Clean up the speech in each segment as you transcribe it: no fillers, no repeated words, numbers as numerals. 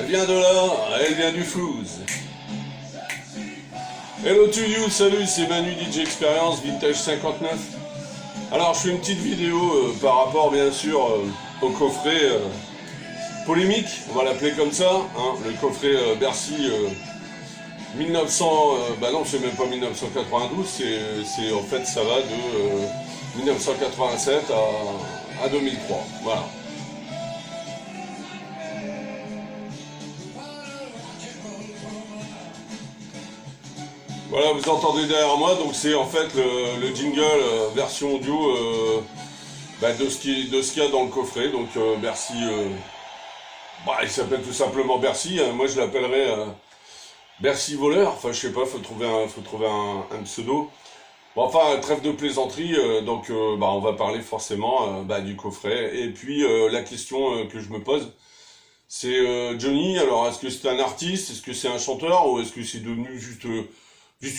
Elle vient de là, elle vient du Flouze. Hello to you, salut, c'est Manu DJ Experience, Vintage 59. Alors je fais une petite vidéo par rapport bien sûr au coffret polémique, on va l'appeler comme ça, hein, le coffret Bercy 1900, bah non c'est même pas 1992, c'est en fait ça va de 1987 à 2003, voilà. Voilà, vous entendez derrière moi, donc c'est en fait le jingle version audio de ce qu'il y a dans le coffret. Donc Bercy, il s'appelle tout simplement Bercy, hein, moi je l'appellerais Bercy voleur, enfin je sais pas, faut trouver un pseudo. Bon, enfin, trêve de plaisanterie, on va parler forcément du coffret. Et puis la question que je me pose, c'est Johnny, alors est-ce que c'est un artiste, est-ce que c'est un chanteur, ou est-ce que c'est devenu juste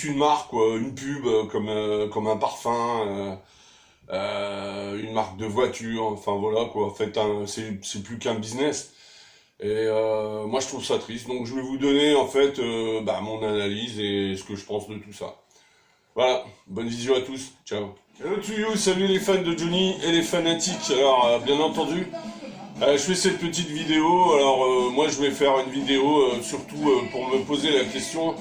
une marque, quoi, une pub, comme un parfum, une marque de voiture, enfin voilà quoi, en fait c'est plus qu'un business. Et moi je trouve ça triste, donc je vais vous donner en fait mon analyse et ce que je pense de tout ça. Voilà, bonne vision à tous, ciao. Hello to you, salut les fans de Johnny et les fanatiques. Alors bien entendu, je fais cette petite vidéo, alors moi je vais faire une vidéo surtout pour me poser la question,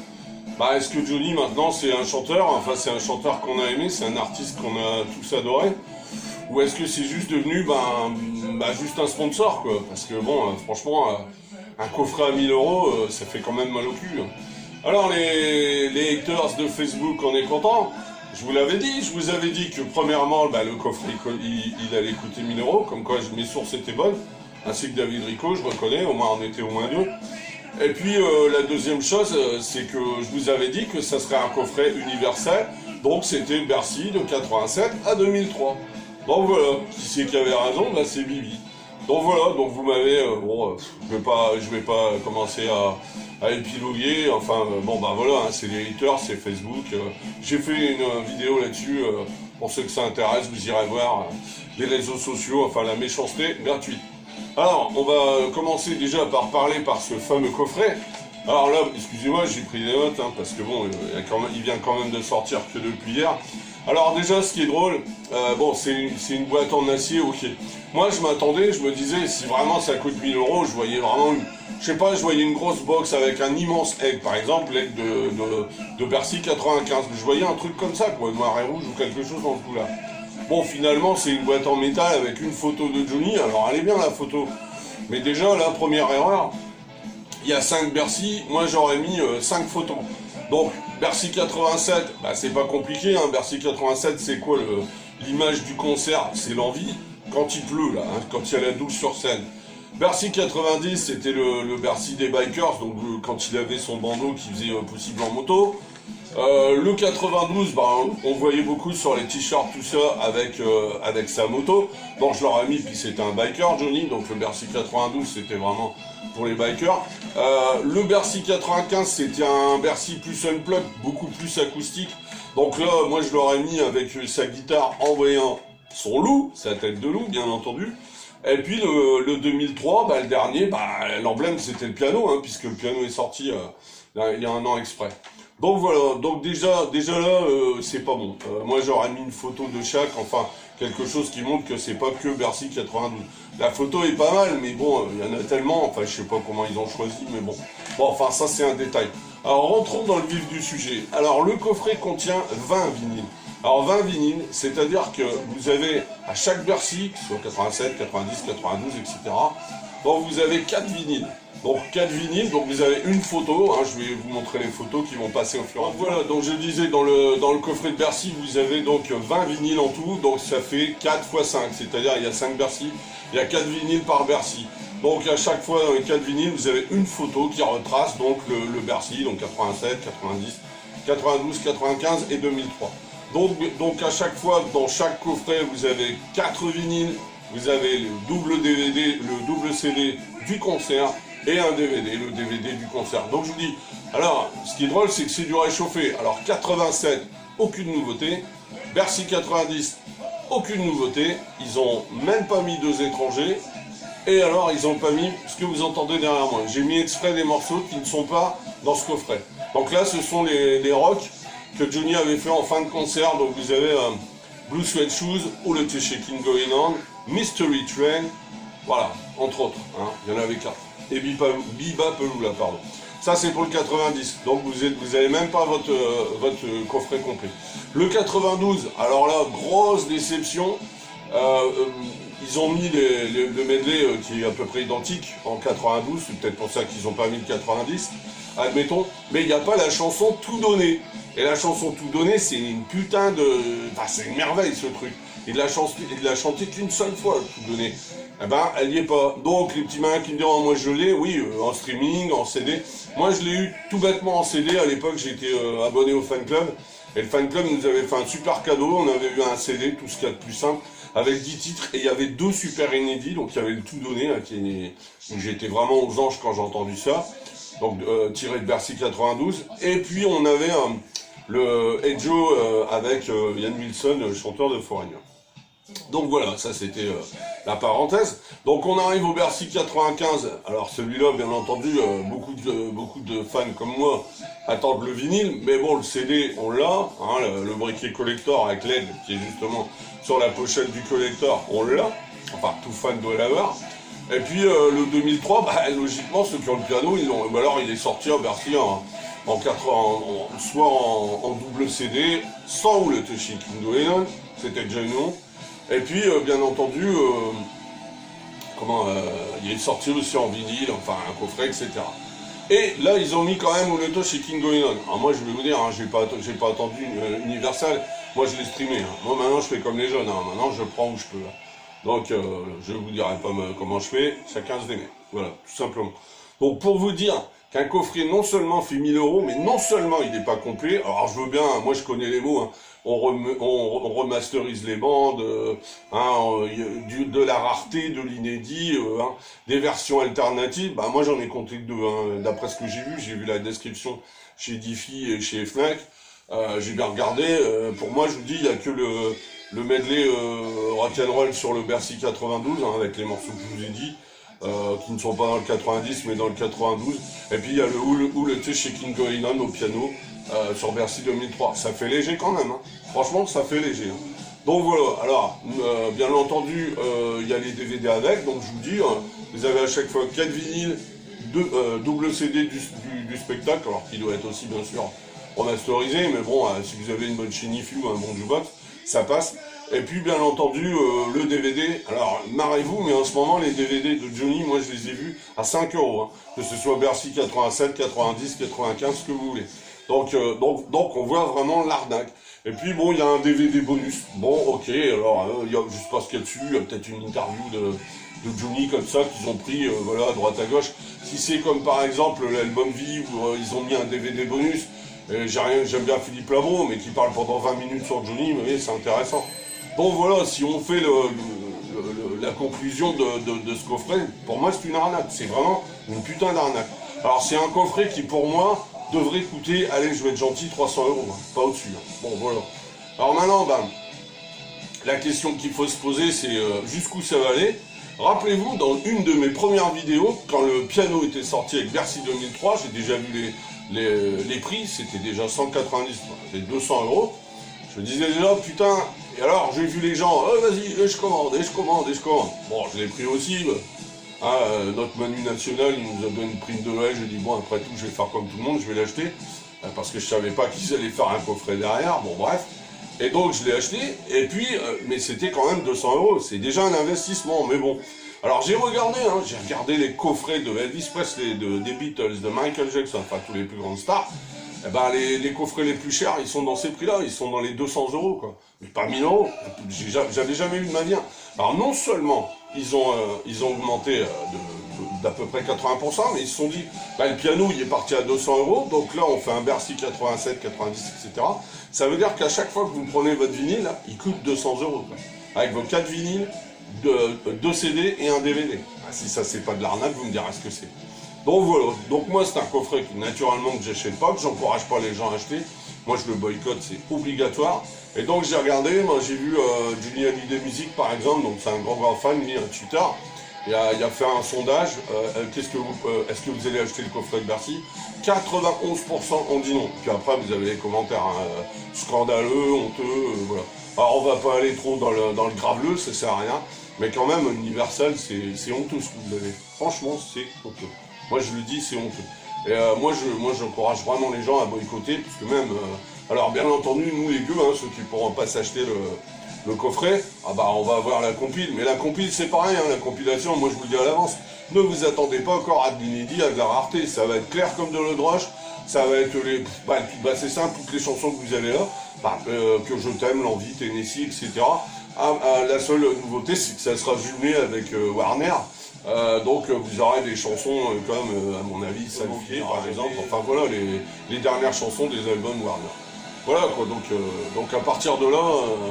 est-ce que Johnny maintenant c'est un chanteur, enfin c'est un chanteur qu'on a aimé, c'est un artiste qu'on a tous adoré, ou est-ce que c'est juste devenu juste un sponsor quoi, parce que bon franchement un coffret à 1000 euros ça fait quand même mal au cul. Alors les haters de Facebook, on est content. Je vous l'avais dit, je vous avais dit que premièrement le coffret il allait coûter 1000 euros, comme quoi mes sources étaient bonnes, ainsi que David Rico, je reconnais, au moins on était au moins deux. Et puis la deuxième chose, c'est que je vous avais dit que ça serait un coffret universel, donc c'était Bercy de 87 à 2003. Donc voilà, qui c'est qui avait raison, c'est Bibi. Donc voilà, donc vous m'avez, je vais pas commencer à épiloguer, enfin voilà, c'est les haters, c'est Facebook. J'ai fait une vidéo là-dessus, pour ceux que ça intéresse, vous irez voir les réseaux sociaux, enfin la méchanceté gratuite. Alors, on va commencer déjà par parler par ce fameux coffret. Alors là, excusez-moi, j'ai pris des notes, parce que bon, il vient quand même de sortir que depuis hier. Alors déjà, ce qui est drôle, c'est une boîte en acier, ok. Moi, je m'attendais, je me disais, si vraiment ça coûte 1000 euros, je voyais vraiment je voyais une grosse box avec un immense egg, par exemple, l'egg de Bercy 95. Je voyais un truc comme ça, quoi, noir et rouge ou quelque chose dans ce coup-là. Bon, finalement, c'est une boîte en métal avec une photo de Johnny. Alors, elle est bien, la photo. Mais déjà, la première erreur, il y a 5 Bercy. Moi, j'aurais mis 5 photos. Donc, Bercy 87, c'est pas compliqué. Hein. Bercy 87, c'est quoi l'image du concert? C'est l'envie. Quand il pleut, là, quand il y a la douche sur scène. Bercy 90, c'était le Bercy des bikers. Donc, quand il avait son bandeau qui faisait possible en moto. Le 92, on voyait beaucoup sur les t-shirts, tout ça, avec sa moto. Donc je l'aurais mis, puis c'était un biker, Johnny. Donc le Bercy 92, c'était vraiment pour les bikers. Le Bercy 95, c'était un Bercy plus unplugged, beaucoup plus acoustique. Donc là, moi je l'aurais mis avec sa guitare en voyant son loup, sa tête de loup, bien entendu. Et puis le 2003, le dernier, l'emblème c'était le piano, puisque le piano est sorti il y a un an exprès. Donc voilà, donc déjà là, c'est pas bon. Moi j'aurais mis une photo de chaque, enfin quelque chose qui montre que c'est pas que Bercy 92. La photo est pas mal, mais bon, il y en a tellement, enfin je sais pas comment ils ont choisi, mais bon. Bon, enfin ça c'est un détail. Alors rentrons dans le vif du sujet. Alors le coffret contient 20 vinyles. Alors 20 vinyles, c'est-à-dire que vous avez à chaque Bercy, que ce soit 87, 90, 92, etc., donc vous avez 4 vinyles. Donc 4 vinyles, donc vous avez une photo, je vais vous montrer les photos qui vont passer au fur et à mesure. Voilà, donc je disais, dans le coffret de Bercy, vous avez donc 20 vinyles en tout, donc ça fait 4 x 5, c'est-à-dire il y a 5 Bercy, il y a 4 vinyles par Bercy. Donc à chaque fois dans les 4 vinyles, vous avez une photo qui retrace donc le Bercy, donc 87, 90, 92, 95 et 2003. Donc à chaque fois, dans chaque coffret, vous avez 4 vinyles, vous avez le double DVD, le double CD du concert, et un DVD, le DVD du concert. Donc je vous dis, alors, ce qui est drôle, c'est que c'est du réchauffé. Alors 87, aucune nouveauté. Bercy 90, aucune nouveauté. Ils ont même pas mis 2 étrangers. Et alors, ils ont pas mis ce que vous entendez derrière moi. J'ai mis exprès des morceaux qui ne sont pas dans ce coffret. Donc là, ce sont les rocks que Johnny avait fait en fin de concert. Donc vous avez Blue Suede Shoes, All the Shaking Going On, Mystery Train, voilà, entre autres. Hein, il y en avait 4. Et Biba Peloula, pardon. Ça, c'est pour le 90. Donc vous avez même pas votre coffret complet. Le 92, alors là, grosse déception. Ils ont mis le medley qui est à peu près identique en 92, c'est peut-être pour ça qu'ils n'ont pas mis le 90, admettons, mais il n'y a pas la chanson Tout donné. Et la chanson Tout donné, c'est une putain de... Enfin, c'est une merveille ce truc. Et de la chanter qu'une seule fois, Tout donné. Eh ben, elle n'y est pas. Donc, les petits malins qui me diront, moi je l'ai, oui, en streaming, en CD. Moi, je l'ai eu tout bêtement en CD. À l'époque, j'étais abonné au fan club. Et le fan club nous avait fait un super cadeau. On avait eu un CD, tout ce qu'il y a de plus simple, avec 10 titres. Et il y avait 2 super inédits. Donc, il y avait le Tout donné, là, où j'étais vraiment aux anges quand j'ai entendu ça. Donc, tiré de Bercy 92. Et puis, on avait le Hey Joe avec Ian Wilson, chanteur de Foreigner. Donc voilà, ça c'était la parenthèse. Donc on arrive au Bercy 95. Alors celui-là, bien entendu, beaucoup de fans comme moi attendent le vinyle. Mais bon, le CD, on l'a. Hein, le briquet collector avec LED, qui est justement sur la pochette du collector, on l'a. Enfin, tout fan doit l'avoir. Et puis le 2003, bah, logiquement, ceux qui ont le piano, alors il est sorti à Bercy soit en double CD, sans ou le Shaking Going On, c'était déjà une honte. Et puis, bien entendu, il est sorti aussi en vinyle, enfin un coffret, etc. Et là, ils ont mis quand même Uleto Shaking Going On. Alors moi, je vais vous dire, hein, j'ai pas attendu Universal, moi je l'ai streamé. Hein. Moi maintenant, je fais comme les jeunes, hein. Maintenant je prends où je peux. Là. Donc, je vous dirai pas comment je fais, chacun se démerde. Voilà, tout simplement. Donc, pour vous dire qu'un coffret non seulement fait 1000 €, mais non seulement il n'est pas complet, alors je veux bien, moi je connais les mots, hein. On remasterise les bandes, de la rareté, de l'inédit, des versions alternatives. Bah moi j'en ai compté que 2, hein. D'après ce que j'ai vu la description chez Diffie et chez Fnac. J'ai bien regardé. Pour moi, je vous dis, il n'y a que le medley rock'n'roll sur le Bercy 92, hein, avec les morceaux que je vous ai dit, qui ne sont pas dans le 90 mais dans le 92. Et puis il y a le Shaking Going On au piano. Sur Bercy 2003, ça fait léger quand même, hein. Franchement ça fait léger. Hein. Donc voilà, alors bien entendu il y a les DVD avec, donc je vous dis, vous avez à chaque fois 4 vinyles, double CD du spectacle, alors qui doit être aussi bien sûr remasterisé, mais bon, si vous avez une bonne chaîne IFU ou un bon jukebox, ça passe. Et puis bien entendu le DVD, alors marrez-vous, mais en ce moment les DVD de Johnny, moi je les ai vus à 5 €, hein, que ce soit Bercy 87, 90, 95, ce que vous voulez. Donc on voit vraiment l'arnaque. Et puis bon, il y a un DVD bonus. Bon, ok, alors je sais pas ce qu'il y a dessus, il y a peut-être une interview de Johnny comme ça qu'ils ont pris, voilà, à droite à gauche. Si c'est comme par exemple l'album Vie où ils ont mis un DVD bonus, j'aime bien Philippe Labro, mais qui parle pendant 20 minutes sur Johnny, vous voyez, c'est intéressant. Bon voilà, si on fait la conclusion de ce coffret, pour moi c'est une arnaque, c'est vraiment une putain d'arnaque. Alors c'est un coffret qui pour moi devrait coûter, allez je vais être gentil, 300 €, hein, pas au-dessus. Hein. Bon voilà. Alors maintenant, la question qu'il faut se poser c'est jusqu'où ça va aller. Rappelez-vous, dans une de mes premières vidéos, quand le piano était sorti avec Bercy 2003, j'ai déjà vu les prix, c'était déjà 190, c'est 200 €. Je me disais déjà, putain, et alors j'ai vu les gens, vas-y, je commande. Bon, je l'ai pris aussi, notre Manu National, il nous a donné une prime de Noël, j'ai dit, bon, après tout, je vais faire comme tout le monde, je vais l'acheter, parce que je savais pas qu'ils allaient faire un coffret derrière, bon, bref. Et donc, je l'ai acheté, et puis, mais c'était quand même 200 €, c'est déjà un investissement, mais bon. Alors, j'ai regardé les coffrets de Elvis Presley, des Beatles, de Michael Jackson, enfin, tous les plus grandes stars. Eh ben, les coffrets les plus chers, ils sont dans ces prix-là, ils sont dans les 200 €, quoi. Mais pas 1000 €, j'avais jamais eu de ma vie. Alors, non seulement, ils ont augmenté d'à peu près 80%, mais ils se sont dit, le piano, il est parti à 200 €, donc là, on fait un Bercy 87, 90, etc. Ça veut dire qu'à chaque fois que vous prenez votre vinyle, là, il coûte 200 €, quoi. Avec vos 4 vinyles, 2 CD et un DVD. Si ça, c'est pas de l'arnaque, vous me direz ce que c'est. Donc voilà, donc moi c'est un coffret que naturellement que j'achète pas, que j'encourage pas les gens à acheter. Moi je le boycotte, c'est obligatoire. Et donc j'ai regardé, moi j'ai vu Johnny Hallyday Music par exemple, donc c'est un grand fan, lui un tuteur. il a fait un sondage, est-ce que vous allez acheter le coffret de Bercy? 91% ont dit non. Puis après, vous avez les commentaires, hein, scandaleux, honteux, voilà. Alors, on va pas aller trop dans le graveleux, ça sert à rien. Mais quand même, Universal, c'est honteux ce que vous avez. Franchement, c'est honteux. Moi, je le dis, c'est honteux. Et moi, j'encourage vraiment les gens à boycotter, puisque même... alors, bien entendu, nous, les gueux, hein, ceux qui pourront pas s'acheter le coffret, ah bah, on va avoir la compile. Mais la compile, c'est pareil, hein, la compilation, moi, je vous le dis à l'avance. Ne vous attendez pas encore à de l'inédit, à de la rareté. Ça va être clair comme de l'eau de roche. Ça va être les... c'est simple, toutes les chansons que vous avez là. Que je t'aime, l'envie, Tennessee, etc. La seule nouveauté, c'est que ça sera jumelé avec Warner. Donc vous aurez des chansons comme, à mon avis, Salvier, par exemple. Enfin voilà, les dernières chansons des albums Warner. Voilà quoi, donc à partir de là,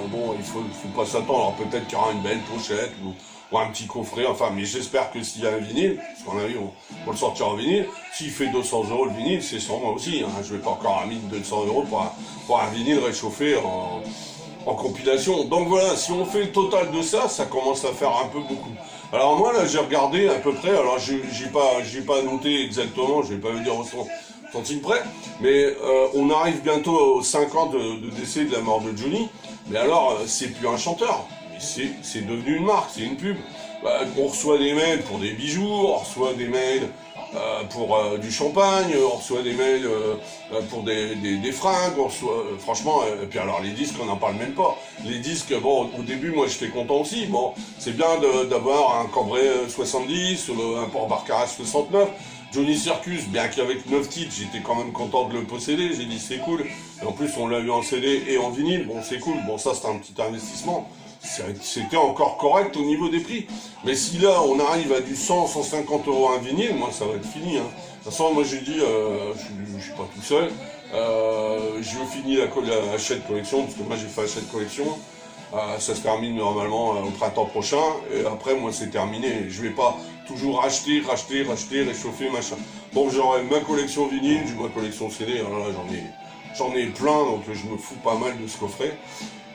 bon, il faut pas s'attendre. Alors peut-être qu'il y aura une belle pochette ou un petit coffret, enfin, mais j'espère que s'il y a un vinyle, parce qu'on a vu, on le sortira en vinyle, s'il fait 200 € le vinyle, c'est sur moi aussi, hein, je vais pas encore à 1200 € pour un vinyle réchauffé en compilation. Donc voilà, si on fait le total de ça, ça commence à faire un peu beaucoup. Alors moi là, j'ai regardé à peu près, alors j'ai pas noté exactement, je vais pas vous dire au centime près, mais on arrive bientôt aux 5 ans de décès de la mort de Johnny, mais alors c'est plus un chanteur. C'est devenu une marque, c'est une pub. On reçoit des mails pour des bijoux, on reçoit des mails pour du champagne, on reçoit des mails pour des fringues, on reçoit, franchement, et puis alors les disques, on n'en parle même pas. Les disques, bon, au début, moi j'étais content aussi, bon, c'est bien d'avoir un Cambrai 70, un Port Barcarès 69, Johnny Circus, bien qu'avec 9 titres, j'étais quand même content de le posséder, j'ai dit c'est cool, et en plus on l'a eu en CD et en vinyle, bon c'est cool, bon ça c'était un petit investissement. C'était encore correct au niveau des prix. Mais si là, on arrive à du 100, 150 € un vinyle, moi, ça va être fini. Hein. De toute façon, moi, j'ai dit, je suis pas tout seul. Je finis la Hachette collection, parce que moi, j'ai fait Hachette collection. Ça se termine normalement au printemps prochain. Et après, moi, c'est terminé. Je vais pas toujours racheter, réchauffer, machin. Donc, j'aurai ma collection vinyle, j'ai ma collection CD. Alors là, j'en ai plein, donc je me fous pas mal de ce coffret.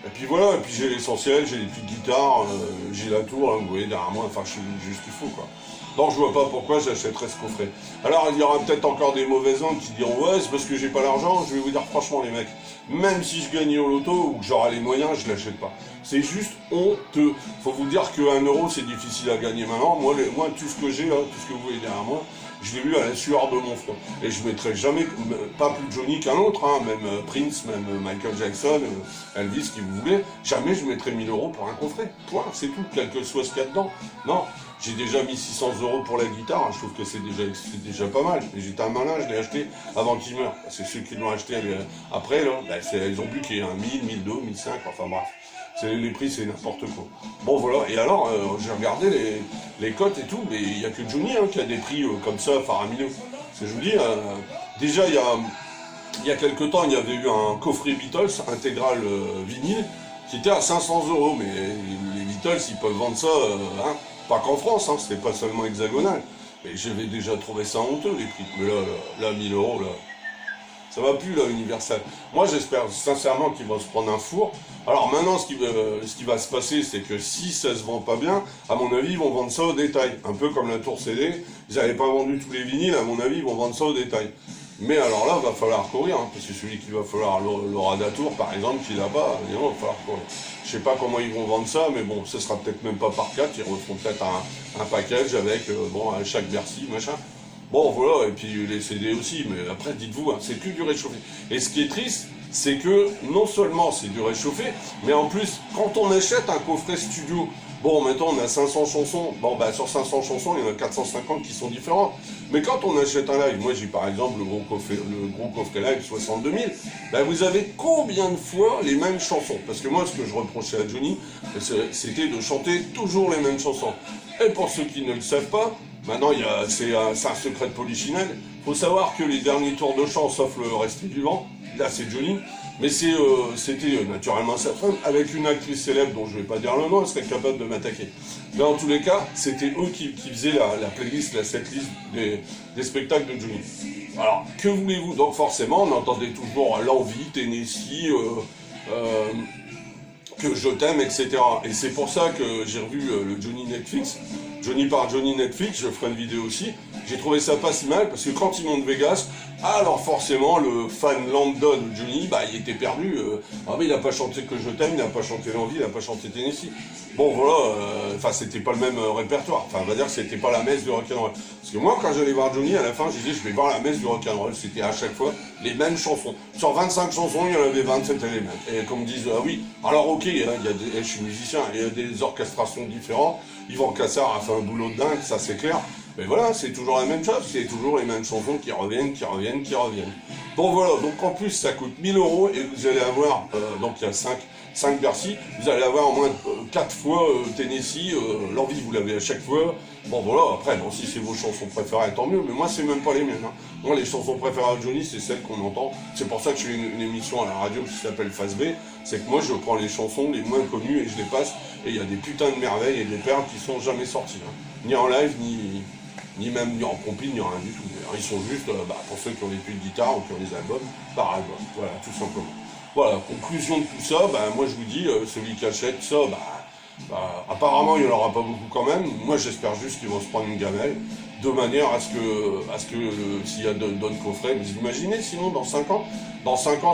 Et puis voilà, et puis j'ai l'essentiel, j'ai les petites guitares, j'ai la tour, là, vous voyez derrière moi, enfin je suis juste ce qu'il faut quoi. Donc je vois pas pourquoi j'achèterais ce coffret. Alors il y aura peut-être encore des mauvaises langues qui diront ouais c'est parce que j'ai pas l'argent, je vais vous dire franchement les mecs, même si je gagnais au loto ou que j'aurai les moyens, je l'achète pas. C'est juste honteux. Faut vous dire que 1 € c'est difficile à gagner maintenant. Moi tout ce que j'ai là, tout ce que vous voyez derrière moi, je l'ai vu à la sueur de mon front. Et je mettrai jamais, pas plus Johnny qu'un autre, hein, même Prince, même Michael Jackson, Elvis, qui vous voulez, jamais je mettrai 1000 € pour un coffret. Point, c'est tout, quel que soit ce qu'il y a dedans. Non, j'ai déjà mis 600 € pour la guitare, hein, je trouve que c'est déjà pas mal. J'étais un malin, je l'ai acheté avant qu'il meure. C'est ceux qui l'ont acheté après, là, ils ont buqué, hein, 1000, 1002, 1005, enfin bref. Les prix, c'est n'importe quoi. Bon, voilà. Et alors, j'ai regardé les cotes et tout, mais il n'y a que Johnny hein, qui a des prix comme ça, faramineux. Parce que je vous dis, déjà, il y a quelques temps, il y avait eu un coffret Beatles intégral vinyle qui était à 500 €. Mais les Beatles, ils peuvent vendre ça, hein, pas qu'en France, hein, c'est pas seulement hexagonal. Et j'avais déjà trouvé ça honteux, les prix. Mais là 1000 €, là... Ça va plus là, Universal. Moi, j'espère sincèrement qu'ils vont se prendre un four. Alors maintenant, ce qui va se passer, c'est que si ça se vend pas bien, à mon avis, ils vont vendre ça au détail. Un peu comme la tour CD. Ils n'avaient pas vendu tous les vinyles, à mon avis, ils vont vendre ça au détail. Mais alors là, il va falloir courir, hein, parce que celui qui va falloir, Laura Datour, par exemple, qui l'a pas, il va falloir courir. Je sais pas comment ils vont vendre ça, mais bon, ça sera peut-être même pas par 4, ils refont peut-être un package avec, chaque Bercy, machin. Bon, voilà, et puis les CD aussi, mais après, dites-vous, hein, c'est plus du réchauffé. Et ce qui est triste, c'est que non seulement c'est du réchauffé, mais en plus, quand on achète un coffret studio, bon, maintenant on a 500 chansons, bon, bah sur 500 chansons, il y en a 450 qui sont différentes. Mais quand on achète un live, moi j'ai par exemple le gros coffret live 62 000, bah vous avez combien de fois les mêmes chansons? Parce que moi, ce que je reprochais à Johnny, c'était de chanter toujours les mêmes chansons. Et pour ceux qui ne le savent pas, maintenant, c'est un secret de polichinelle. Il faut savoir que les derniers tours de chant, sauf le resté vivant, là c'est Johnny, mais c'était naturellement sa femme, avec une actrice célèbre dont je ne vais pas dire le nom, elle serait capable de m'attaquer. Mais en tous les cas, c'était eux qui faisaient la playlist, la setlist des spectacles de Johnny. Alors, que voulez-vous? Donc forcément, on entendait toujours l'envie, Tennessee, que je t'aime, etc. Et c'est pour ça que j'ai revu le Johnny Netflix, Johnny par Johnny Netflix, je ferai une vidéo aussi. J'ai trouvé ça pas si mal, parce que quand il monte Vegas, alors forcément, le fan lambda de Johnny, bah, il était perdu. Ah mais il a pas chanté Que je t'aime, il a pas chanté L'Envie, il a pas chanté Tennessee. Bon voilà, enfin c'était pas le même répertoire. Enfin on va dire que c'était pas la messe du rock'n'roll. Parce que moi quand j'allais voir Johnny, à la fin je disais je vais voir la messe du rock'n'roll. C'était à chaque fois les mêmes chansons. Sur 25 chansons, il y en avait 27 les mêmes. Et comme disent, ah oui, alors ok, hein, il y a je suis musicien, il y a des orchestrations différentes. Yvan Cassar a fait un boulot de dingue, ça c'est clair. Mais voilà, c'est toujours la même chose, c'est toujours les mêmes chansons qui reviennent. Bon voilà, donc en plus ça coûte 1000 € et vous allez avoir, donc il y a 5 Bercy, vous allez avoir au moins 4 fois Tennessee, L'Envie vous l'avez à chaque fois. Bon voilà, après, bon, si c'est vos chansons préférées, tant mieux, mais moi c'est même pas les miennes. Hein. Moi les chansons préférées de Johnny, c'est celles qu'on entend. C'est pour ça que j'ai une émission à la radio qui s'appelle Phase B, c'est que moi je prends les chansons les moins connues et je les passe, et il y a des putains de merveilles et des perles qui sont jamais sorties. Hein. Ni en live, ni même ni en compil, ni rien du tout. Alors, ils sont juste, pour ceux qui ont des puits de guitare ou qui ont des albums, par album. Voilà, tout simplement. Voilà, conclusion de tout ça, moi je vous dis, celui qui achète ça, apparemment il n'y en aura pas beaucoup quand même. Moi j'espère juste qu'ils vont se prendre une gamelle, de manière à ce que s'il y a d'autres coffrets, vous imaginez sinon dans 5 ans,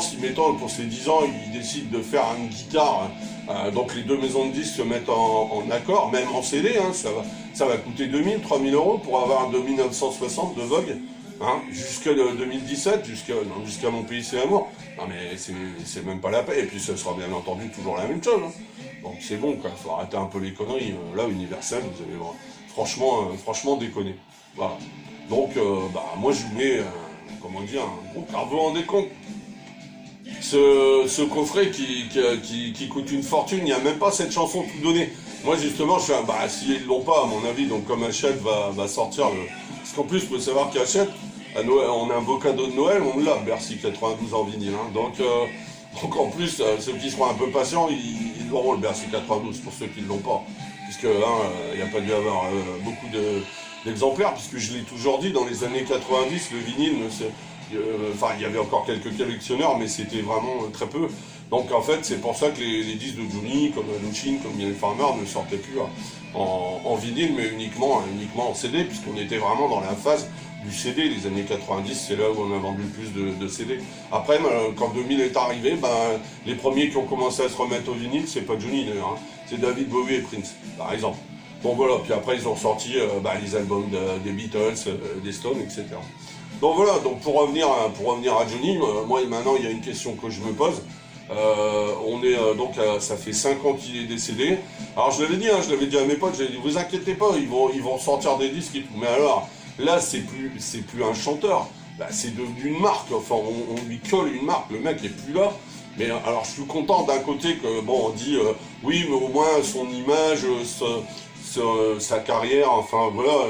si mettons pour ces 10 ans, ils décident de faire une guitare, donc les deux maisons de disques se mettent en accord, même en CD, hein, ça va coûter 2000, 3000 € pour avoir un 2960 de Vogue. Hein, jusqu'à 2017, jusqu'à Mon Pays c'est l'amour. Non mais c'est même pas la paix, et puis ce sera bien entendu toujours la même chose. Hein. Donc c'est bon, quoi, faut arrêter un peu les conneries. Là, Universal, vous allez voir. Franchement déconner. Voilà. Donc, moi je vous mets, comment dire, un gros car vous vous rendez compte. Ce coffret qui coûte une fortune, il n'y a même pas cette chanson tout donnée. Moi justement, je suis si ils l'ont pas, à mon avis, donc comme Hachette va sortir le. Parce qu'en plus, il faut savoir qu'Hachette, à Noël, on a un beau cadeau de Noël, on l'a, Bercy 92 en vinyle. Hein. Donc en plus, ceux qui seront un peu patients, ils auront le Bercy 92, pour ceux qui ne l'ont pas. Puisque il n'y a pas dû avoir beaucoup d'exemplaires, puisque je l'ai toujours dit, dans les années 90, le vinyle, il y avait encore quelques collectionneurs, mais c'était vraiment très peu. Donc en fait, c'est pour ça que les disques de Johnny, comme Luchin, comme Mylène Farmer, ne sortaient plus en vinyle, mais uniquement en CD, puisqu'on était vraiment dans la phase du CD. Les années 90, c'est là où on a vendu le plus de CD. Après, quand 2000 est arrivé, les premiers qui ont commencé à se remettre au vinyle, c'est pas Johnny d'ailleurs, hein. C'est David Bowie et Prince, par exemple. Donc voilà, puis après ils ont sorti les albums des Beatles, des Stones, etc. Donc voilà, donc pour revenir à Johnny, moi maintenant il y a une question que je me pose. Ça fait 5 ans qu'il est décédé. Alors je l'avais dit, je l'avais dit à mes potes, j'avais dit vous inquiétez pas, ils vont sortir des disques et tout. Mais alors, là c'est plus un chanteur, c'est devenu une marque, enfin on lui colle une marque, le mec est plus là. Mais alors je suis content d'un côté que on dit oui mais au moins son image, sa carrière, enfin voilà,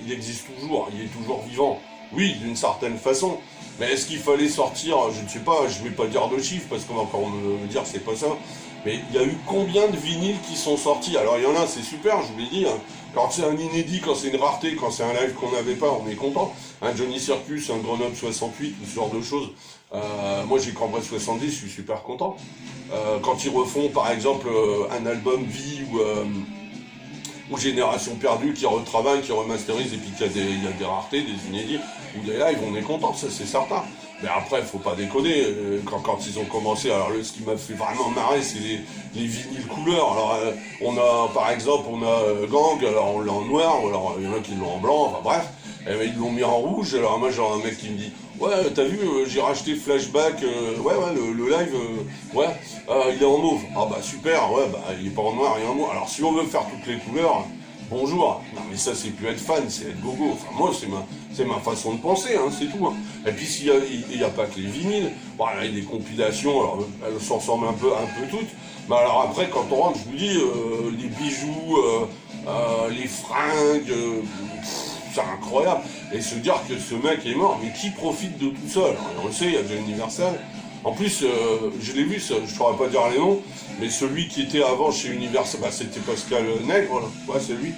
il existe toujours, il est toujours vivant. Oui, d'une certaine façon. Mais est-ce qu'il fallait sortir, je ne sais pas, je ne vais pas dire de chiffres parce qu'on va encore me dire c'est pas ça. Mais il y a eu combien de vinyles qui sont sortis? Alors il y en a, c'est super, je vous l'ai dit. Hein. Quand c'est un inédit, quand c'est une rareté, quand c'est un live qu'on n'avait pas, on est content. Un Johnny Circus, un Grenoble 68, ou ce genre de choses. Moi j'ai Cambrai 70, je suis super content. Quand ils refont par exemple un album Vie ou Génération Perdue qui retravaille, qui remasterise et puis qu'il y a des raretés, des inédits ou des lives, on est content, ça c'est certain. Mais après, faut pas déconner, quand ils ont commencé, alors ce qui m'a fait vraiment marrer, c'est les vinyles couleurs. Alors on a, par exemple, Gang, alors on l'a en noir, ou alors il y en a qui l'ont en blanc, enfin bref, et ben, ils l'ont mis en rouge. Alors moi j'ai un mec qui me dit ouais t'as vu j'ai racheté Flashback, le live, il est en mauve. Ah bah super, il est pas en noir, il est en mauve. Alors si on veut faire toutes les couleurs, bonjour. Non mais ça c'est plus être fan, c'est être gogo. Enfin moi c'est ma façon de penser, hein, c'est tout. Hein. Et puis il n'y a pas que les vinyles, il y a des compilations, alors elles s'en ressemblent un peu toutes. Mais alors après quand on rentre, je vous dis, les bijoux, les fringues, c'est incroyable. Et se dire que ce mec est mort, mais qui profite de tout ça? Alors, on le sait, il y a déjà Universal. En plus, je l'ai vu, je ne saurais pas dire les noms, mais celui qui était avant chez Universal, c'était Pascal Nègre, là. Ouais, c'est lui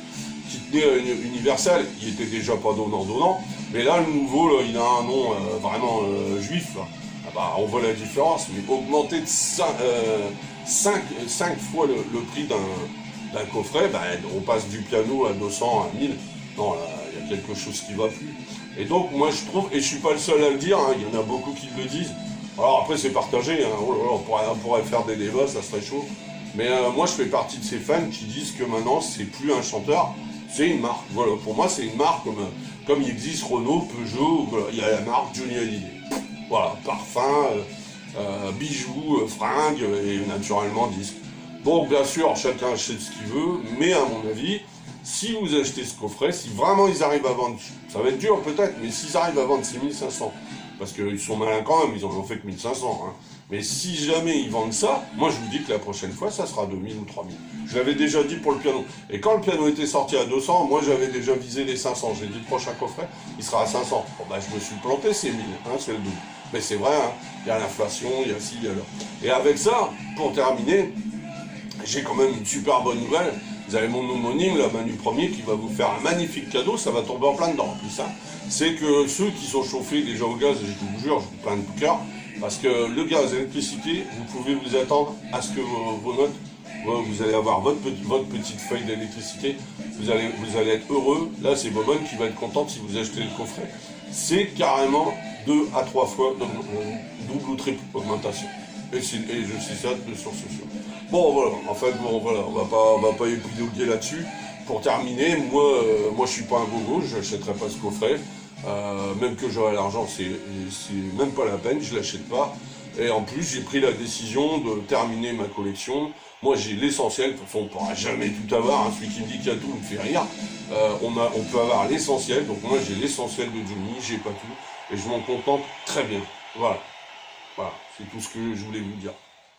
qui tenait Universal, il était déjà pas donnant, mais là, le nouveau, là, il a un nom vraiment juif, là. On voit la différence, mais augmenter 5 fois le prix d'un coffret, ben, on passe du piano à 200, à 1000. Non, là, il y a quelque chose qui va plus. Et donc, moi, je trouve, et je suis pas le seul à le dire, hein, il y en a beaucoup qui le disent. Alors après, c'est partagé, hein, oh là là, on pourrait faire des débats, ça serait chaud. Mais moi, je fais partie de ces fans qui disent que maintenant, c'est plus un chanteur, c'est une marque. Voilà, pour moi, c'est une marque comme il existe Renault, Peugeot, voilà, il y a la marque Johnny Hallyday. Voilà, parfum, bijoux, fringues et naturellement disques. Donc bien sûr, chacun achète ce qu'il veut, mais à mon avis, si vous achetez ce coffret, si vraiment ils arrivent à vendre, ça va être dur peut-être, mais s'ils arrivent à vendre 6500, parce qu'ils sont malins quand même, ils en ont fait que 1500, hein. Mais si jamais ils vendent ça, moi je vous dis que la prochaine fois, ça sera 2000 ou 3000. Je l'avais déjà dit pour le piano. Et quand le piano était sorti à 200, moi j'avais déjà visé les 500. J'ai dit le prochain coffret, il sera à 500. Bon bah je me suis planté, c'est 1000, hein, c'est le double. Mais c'est vrai, hein, il y a l'inflation, il y a ci, il y a là. Et avec ça, pour terminer, j'ai quand même une super bonne nouvelle. Vous avez mon homonyme, la Manu Premier, qui va vous faire un magnifique cadeau, ça va tomber en plein dedans en plus. Hein. C'est que ceux qui sont chauffés déjà au gaz, je vous jure, je vous plains de tout cœur, parce que le gaz et l'électricité, vous pouvez vous attendre à ce que vos notes, vous allez avoir votre petite feuille d'électricité, vous allez être heureux. Là, c'est Bobonne qui va être contente si vous achetez le coffret. C'est carrément 2 à 3 fois double ou triple augmentation. Et je sais ça de source sûre. Bon voilà, en fait, bon voilà, on va pas épiloguer là-dessus. Pour terminer, moi je suis pas un gogo, je n'achèterai pas ce coffret. Même que j'aurai l'argent, c'est même pas la peine, je l'achète pas. Et en plus, j'ai pris la décision de terminer ma collection. Moi, j'ai l'essentiel. De toute façon, on ne pourra jamais tout avoir. Hein. Celui qui me dit qu'il y a tout me fait rire. On peut avoir l'essentiel. Donc moi, j'ai l'essentiel de Johnny. J'ai pas tout. Et je m'en contente très bien. Voilà. Voilà. C'est tout ce que je voulais vous dire.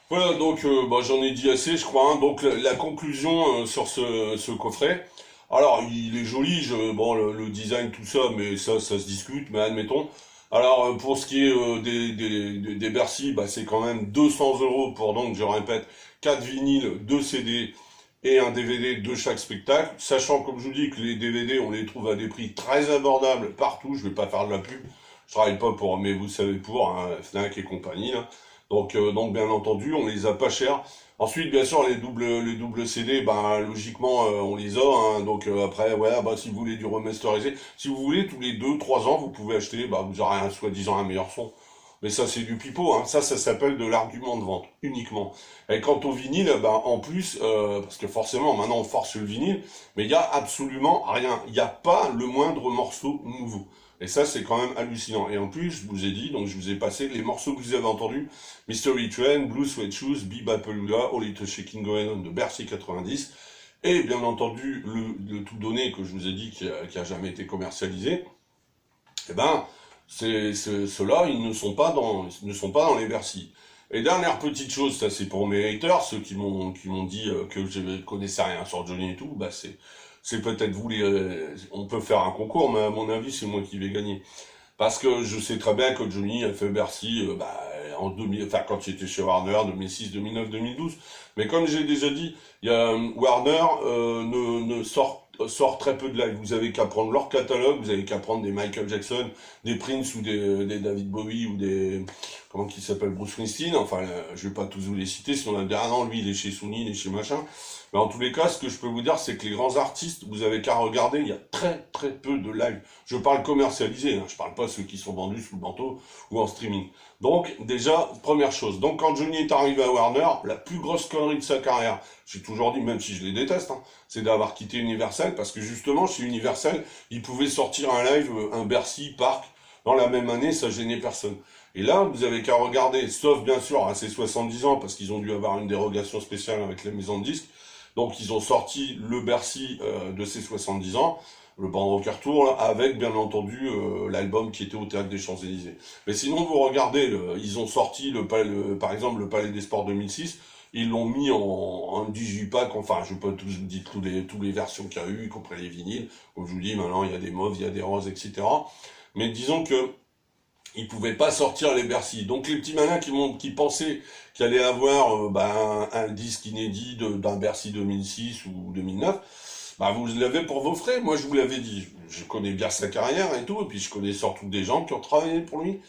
Voilà. Donc, j'en ai dit assez, je crois. Hein. Donc, la conclusion sur ce coffret. Alors, il est joli. Bon, le design, tout ça, mais ça se discute. Mais admettons. Alors pour ce qui est des Bercy, bah, c'est quand même 200 € pour, donc je répète, 4 vinyles, 2 CD et un DVD de chaque spectacle, sachant comme je vous dis que les DVD on les trouve à des prix très abordables partout, je vais pas faire de la pub, je travaille pas pour, mais vous savez pour, hein, Fnac et compagnie là. Donc bien entendu on les a pas chers. Ensuite, bien sûr, les doubles CD, ben logiquement, on les a. Hein, donc après, ouais, bah si vous voulez du remasterisé, si vous voulez tous les 2, 3 ans, vous pouvez acheter, bah vous aurez soi-disant un meilleur son. Mais ça, c'est du pipeau. Hein. Ça s'appelle de l'argument de vente uniquement. Et quant au vinyle, ben en plus, parce que forcément, maintenant on force le vinyle, mais il y a absolument rien. Il n'y a pas le moindre morceau nouveau. Et ça, c'est quand même hallucinant. Et en plus, je vous ai dit, donc je vous ai passé les morceaux que vous avez entendus, Mystery Train, Blue Sweat Shoes, Bebopalooza, All It Shaking Going On de Bercy 90, et bien entendu, le tout donné que je vous ai dit qui a jamais été commercialisé, eh ben, ceux-là, ils ne sont pas dans les Bercy. Et dernière petite chose, ça c'est pour mes haters, ceux qui m'ont dit que je ne connaissais rien sur Johnny et tout, bah c'est peut-être vous on peut faire un concours, mais à mon avis c'est moi qui vais gagner. Parce que je sais très bien que Johnny a fait Bercy en 2000, enfin quand il était chez Warner, 2006, 2009, 2012. Mais comme j'ai déjà dit, il y a Warner ne sort très peu de live. Vous avez qu'à prendre leur catalogue, vous avez qu'à prendre des Michael Jackson, des Prince ou des David Bowie ou des comment qu'il s'appelle, Bruce Springsteen. Enfin, je vais pas tous vous les citer. Si on a dit ah non, lui il est chez Sony, il est chez machin. Mais en tous les cas, ce que je peux vous dire, c'est que les grands artistes, vous avez qu'à regarder, il y a très très peu de live. Je parle commercialisé, hein, je parle pas ceux qui sont vendus sous le manteau ou en streaming. Donc déjà, première chose. Donc quand Johnny est arrivé à Warner, la plus grosse connerie de sa carrière, j'ai toujours dit, même si je les déteste, hein, c'est d'avoir quitté Universal, parce que justement, chez Universal, ils pouvaient sortir un live, un Bercy, Parc, dans la même année, ça gênait personne. Et là, vous avez qu'à regarder, sauf bien sûr à ses 70 ans, parce qu'ils ont dû avoir une dérogation spéciale avec la maison de disques. Donc ils ont sorti le Bercy de ses 70 ans, le Band Rocker Tour, là, avec bien entendu l'album qui était au Théâtre des Champs-Élysées. Mais sinon, vous regardez, ils ont sorti par exemple le Palais des Sports 2006, ils l'ont mis en digipack, enfin je peux pas tous vous dire tous les versions qu'il y a eu, y compris les vinyles, comme je vous dis, maintenant il y a des mauves, il y a des roses, etc. Mais disons que ils pouvaient pas sortir les Bercy. Donc les petits malins qui pensaient qu'il allait avoir un disque inédit d'un Bercy 2006 ou 2009, bah vous l'avez pour vos frais. Moi je vous l'avais dit, je connais bien sa carrière et tout, et puis je connais surtout des gens qui ont travaillé pour lui.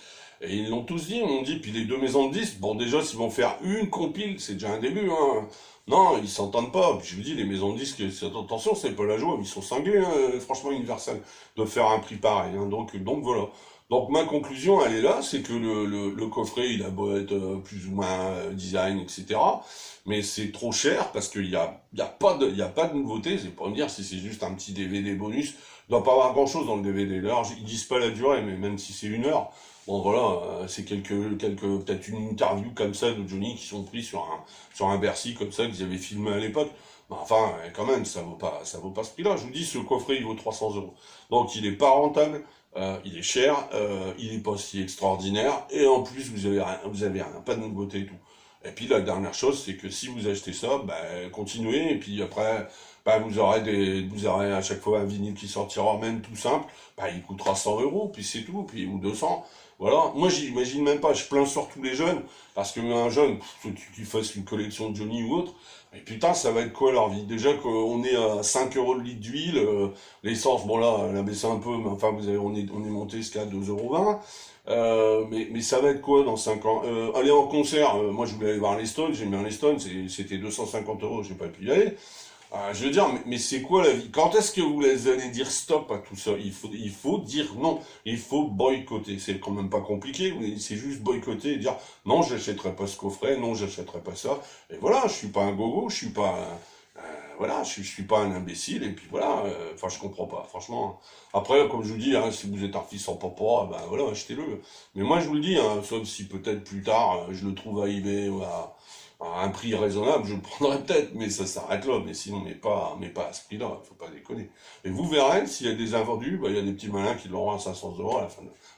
Et ils l'ont tous dit, ils m'ont dit, puis les deux maisons de disques, bon déjà s'ils vont faire une compile, c'est déjà un début, hein. Non, ils s'entendent pas. Puis je vous dis, les maisons de disques, attention, c'est pas la joie, mais ils sont cinglés, hein, franchement, Universal, de faire un prix pareil. Hein. Donc voilà. Donc ma conclusion, elle est là, c'est que le coffret, il a beau être plus ou moins design, etc. Mais c'est trop cher parce qu'il y a pas de nouveauté. C'est pas me dire si c'est juste un petit DVD bonus. Il doit pas avoir grand chose dans le DVD. D'ailleurs, ils disent pas la durée, mais même si c'est 1 heure, bon voilà, c'est peut-être une interview comme ça de Johnny qui sont pris sur un Bercy comme ça qu'ils avaient filmé à l'époque. Mais enfin, quand même, ça vaut pas ce prix-là. Je vous dis, ce coffret, il vaut 300 euros. Donc, il est pas rentable. Il est cher, il est pas si extraordinaire, et en plus vous avez rien, pas de nouveauté et tout. Et puis la dernière chose, c'est que si vous achetez ça, continuez, et puis après, vous aurez à chaque fois un vinyle qui sortira, même tout simple, il coûtera 100 euros, puis c'est tout, puis ou 200. Voilà. Moi, j'imagine même pas, je plains surtout les jeunes, parce que un jeune, qui fasse une collection de Johnny ou autre, mais putain, ça va être quoi leur vie? Déjà qu'on est à 5 euros le litre d'huile, l'essence, bon là, elle a baissé un peu, mais enfin, on est monté jusqu'à 2,20 €. Mais ça va être quoi dans 5 ans? Aller en concert, moi je voulais aller voir les Stones, j'ai mis les Stones, c'était 250 euros, j'ai pas pu y aller. Je veux dire, mais c'est quoi la vie? Quand est-ce que vous allez dire stop à tout ça? Il faut dire non. Il faut boycotter. C'est quand même pas compliqué. C'est juste boycotter et dire non, j'achèterai pas ce coffret, non, j'achèterai pas ça. Et voilà, je suis pas un gogo, je suis pas, voilà, je suis pas un imbécile. Et puis voilà. Enfin, je comprends pas, franchement. Après, comme je vous dis, hein, si vous êtes un fils en papa, ben voilà, achetez-le. Mais moi, je vous le dis, hein, sauf si peut-être plus tard, je le trouve à eBay ou à un prix raisonnable, je le prendrais peut-être, mais ça s'arrête là, mais sinon, mais pas à ce prix-là, faut pas déconner. Et vous verrez, s'il y a des invendus, il y a des petits malins qui l'auront à 500 euros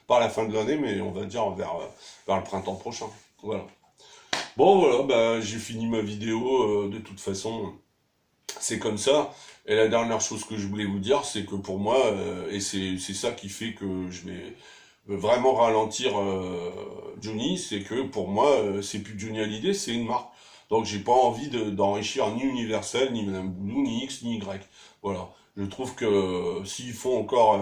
pas à la fin de l'année, mais on va dire vers le printemps prochain. Voilà. Bon, voilà, j'ai fini ma vidéo, de toute façon, c'est comme ça. Et la dernière chose que je voulais vous dire, c'est que pour moi, et c'est ça qui fait que je vais vraiment ralentir Johnny, c'est que pour moi, c'est plus Johnny Hallyday, c'est une marque. Donc j'ai pas envie d'enrichir ni Universal, ni Madame Boulou, ni X, ni Y. Voilà. Je trouve que s'ils font encore,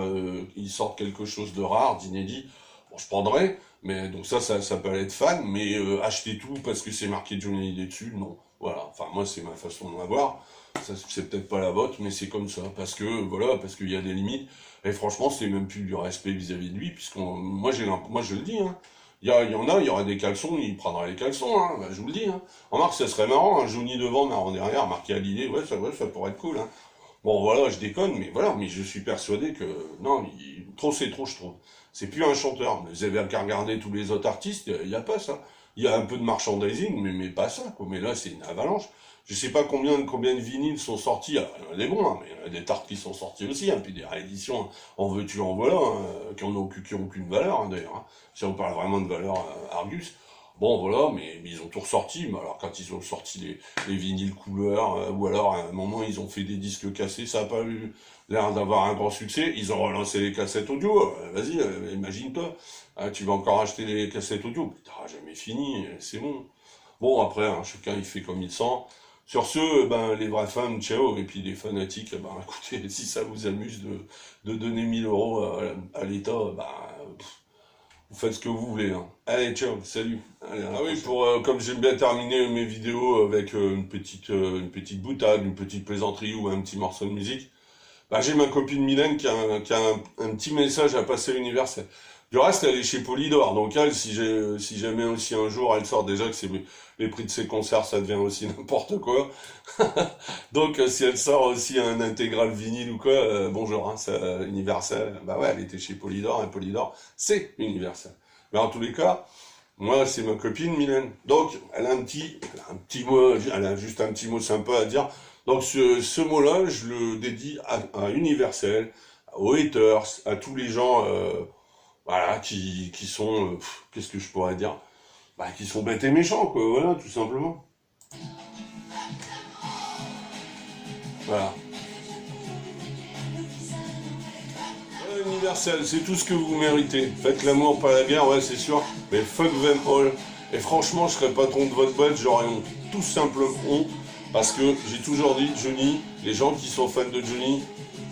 ils sortent quelque chose de rare, d'inédit, bon, je prendrai. Mais donc ça peut aller être fan, mais acheter tout parce que c'est marqué Johnny Hallyday dessus, non. Voilà. Enfin moi c'est ma façon de l'avoir. Ça c'est peut-être pas la vôtre, mais c'est comme ça. Parce que voilà, parce qu'il y a des limites. Et franchement, c'est même plus du respect vis-à-vis de lui, moi je le dis, hein. Il y aura des caleçons, il prendra les caleçons, hein, je vous le dis, hein. Remarque, ça serait marrant, un Johnny devant, marrant derrière, marqué à l'idée, ouais, ça pourrait être cool, hein. Bon, voilà, je déconne, mais voilà, mais je suis persuadé que, non, trop c'est trop, je trouve. C'est plus un chanteur. Vous avez qu'à regarder tous les autres artistes, il y a pas ça. Il y a un peu de merchandising, mais pas ça, quoi. Mais là, c'est une avalanche. Je sais pas combien de vinyles sont sortis. Alors, il y en a des bons, hein, mais il y en a des tartes qui sont sortis aussi, hein, puis des rééditions, hein, en veux-tu, en voilà, hein, qui ont aucune valeur, hein, d'ailleurs. Hein. Si on parle vraiment de valeur Argus. Bon, voilà, mais ils ont tout ressorti. Mais alors, quand ils ont sorti les vinyles couleurs, ou alors, à un moment, ils ont fait des disques cassés, ça a pas eu l'air d'avoir un grand succès. Ils ont relancé les cassettes audio. Vas-y, imagine-toi. Tu vas encore acheter les cassettes audio. Mais t'auras jamais fini, c'est bon. Bon, après, hein, chacun, il fait comme il sent. Sur ce, les vrais fans, ciao, et puis les fanatiques, écoutez, si ça vous amuse de donner 1 000 € à l'État, vous faites ce que vous voulez, hein. Allez, ciao, salut. Allez, ah oui, comme j'aime bien terminer mes vidéos avec une petite boutade, une petite plaisanterie ou un petit morceau de musique, j'ai ma copine Mylène qui a un petit message à passer à Universel. Du reste, elle est chez Polydor, donc elle, si jamais aussi un jour elle sort, déjà que les prix de ses concerts, ça devient aussi n'importe quoi. Donc si elle sort aussi un intégral vinyle ou quoi, bonjour, hein, ça, Universal, ouais, elle était chez Polydor, et Polydor, c'est Universal. Mais en tous les cas, moi, c'est ma copine Mylène. Donc, elle a un petit mot, elle a juste un petit mot sympa à dire. Donc, ce mot-là, je le dédie à Universal, aux haters, à tous les gens, voilà, qui sont, qu'est-ce que je pourrais dire? Qui sont bêtes et méchants, quoi, voilà, tout simplement. Voilà. Voilà, Universel, c'est tout ce que vous méritez. Faites l'amour, pas la guerre, ouais, c'est sûr, mais fuck them all. Et franchement, je serais patron de votre boîte, j'aurais honte. Tout simplement honte, parce que j'ai toujours dit, Johnny, les gens qui sont fans de Johnny,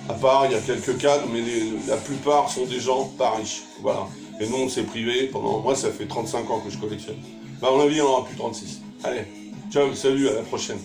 à part, il y a quelques cadres, mais la plupart sont des gens pas riches. Voilà. Et nous, on s'est privé pendant... Moi, ça fait 35 ans que je collectionne. Bah, à mon avis, il n'y en aura plus 36. Allez, ciao, salut, à la prochaine.